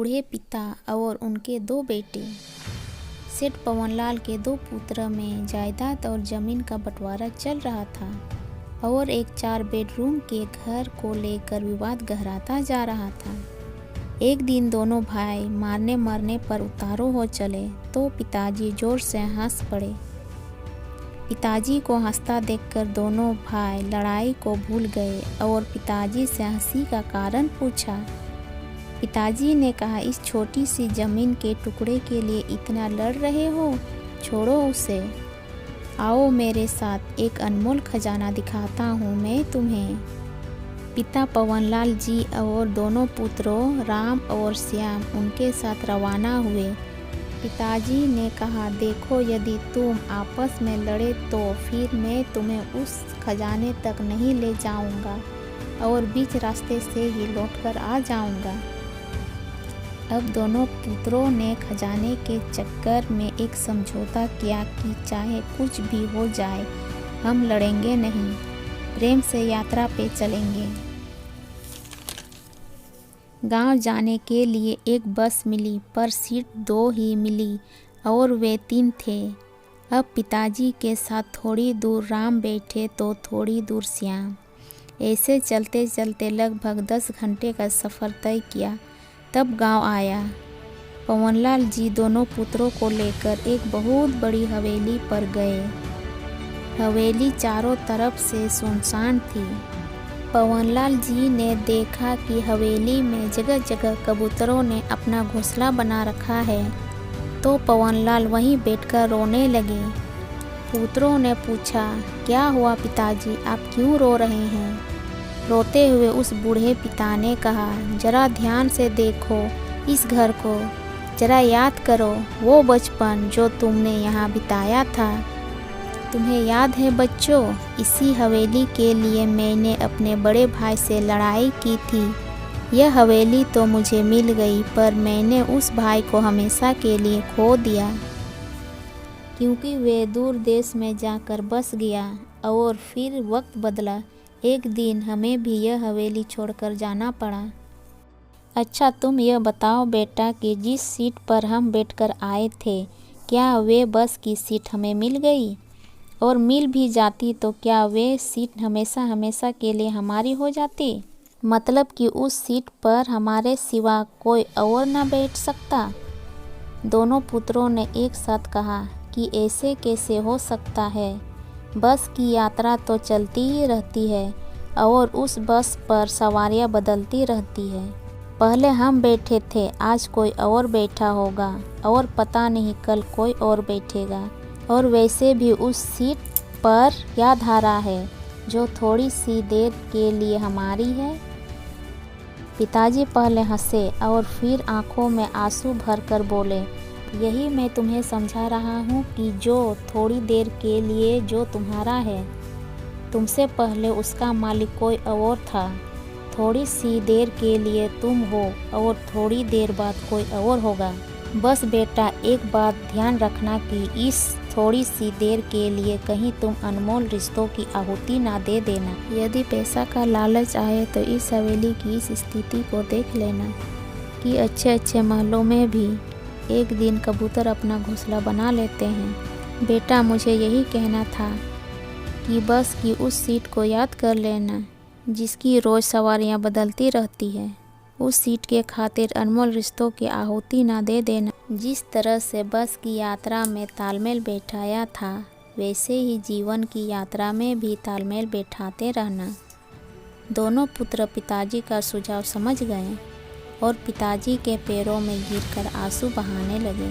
बूढ़े पिता और उनके 2 बेटे। सेठ पवनलाल के 2 पुत्र में जायदाद और जमीन का बंटवारा चल रहा था और एक 4 बेडरूम के घर को लेकर विवाद गहराता जा रहा था। एक दिन दोनों भाई मारने मरने पर उतारू हो चले तो पिताजी जोर से हंस पड़े। पिताजी को हंसता देखकर दोनों भाई लड़ाई को भूल गए और पिताजी से हंसी का कारण पूछा। पिताजी ने कहा, इस छोटी सी जमीन के टुकड़े के लिए इतना लड़ रहे हो, छोड़ो उसे। आओ मेरे साथ, एक अनमोल खजाना दिखाता हूँ मैं तुम्हें। पिता पवनलाल जी और दोनों पुत्रों राम और श्याम उनके साथ रवाना हुए। पिताजी ने कहा, देखो यदि तुम आपस में लड़े तो फिर मैं तुम्हें उस खजाने तक नहीं ले जाऊंगा और बीच रास्ते से ही लौटकर आ जाऊंगा। अब दोनों पुत्रों ने खजाने के चक्कर में एक समझौता किया कि चाहे कुछ भी हो जाए हम लड़ेंगे नहीं, प्रेम से यात्रा पे चलेंगे। गांव जाने के लिए एक बस मिली पर सीट 2 ही मिली और वे 3 थे। अब पिताजी के साथ थोड़ी दूर राम बैठे तो थोड़ी दूर श्याम। ऐसे चलते चलते लगभग 10 घंटे का सफ़र तय किया, तब गांव आया। पवनलाल जी दोनों पुत्रों को लेकर एक बहुत बड़ी हवेली पर गए। हवेली चारों तरफ से सुनसान थी। पवनलाल जी ने देखा कि हवेली में जगह जगह कबूतरों ने अपना घोंसला बना रखा है, तो पवनलाल वहीं बैठकर रोने लगे। पुत्रों ने पूछा, क्या हुआ पिताजी, आप क्यों रो रहे हैं? रोते हुए उस बूढ़े पिता ने कहा, जरा ध्यान से देखो इस घर को, जरा याद करो वो बचपन जो तुमने यहाँ बिताया था। तुम्हें याद है बच्चों, इसी हवेली के लिए मैंने अपने बड़े भाई से लड़ाई की थी। यह हवेली तो मुझे मिल गई पर मैंने उस भाई को हमेशा के लिए खो दिया, क्योंकि वे दूर देश में जाकर बस गया और फिर वक्त बदला। एक दिन हमें भी यह हवेली छोड़कर जाना पड़ा। अच्छा तुम यह बताओ बेटा कि जिस सीट पर हम बैठकर आए थे, क्या वे बस की सीट हमें मिल गई? और मिल भी जाती तो क्या वे सीट हमेशा हमेशा के लिए हमारी हो जाती? मतलब कि उस सीट पर हमारे सिवा कोई और न बैठ सकता? दोनों पुत्रों ने एक साथ कहा कि ऐसे कैसे हो सकता है, बस की यात्रा तो चलती ही रहती है और उस बस पर सवारियां बदलती रहती है। पहले हम बैठे थे, आज कोई और बैठा होगा और पता नहीं कल कोई और बैठेगा। और वैसे भी उस सीट पर क्या धारा है जो थोड़ी सी देर के लिए हमारी है? पिताजी पहले हंसे और फिर आंखों में आंसू भरकर बोले, यही मैं तुम्हें समझा रहा हूँ कि जो थोड़ी देर के लिए जो तुम्हारा है, तुमसे पहले उसका मालिक कोई और था। थोड़ी सी देर के लिए तुम हो और थोड़ी देर बाद कोई और होगा। बस बेटा एक बात ध्यान रखना कि इस थोड़ी सी देर के लिए कहीं तुम अनमोल रिश्तों की आहुति ना दे देना। यदि पैसा का लालच आए तो इस हवेली की इस स्थिति को देख लेना कि अच्छे अच्छे महलों में भी एक दिन कबूतर अपना घोंसला बना लेते हैं। बेटा मुझे यही कहना था कि बस की उस सीट को याद कर लेना जिसकी रोज़ सवारियां बदलती रहती है। उस सीट के खातिर अनमोल रिश्तों की आहुति ना दे देना। जिस तरह से बस की यात्रा में तालमेल बैठाया था, वैसे ही जीवन की यात्रा में भी तालमेल बैठाते रहना। दोनों पुत्र पिताजी का सुझाव समझ गए और पिताजी के पैरों में गिरकर आंसू बहाने लगे।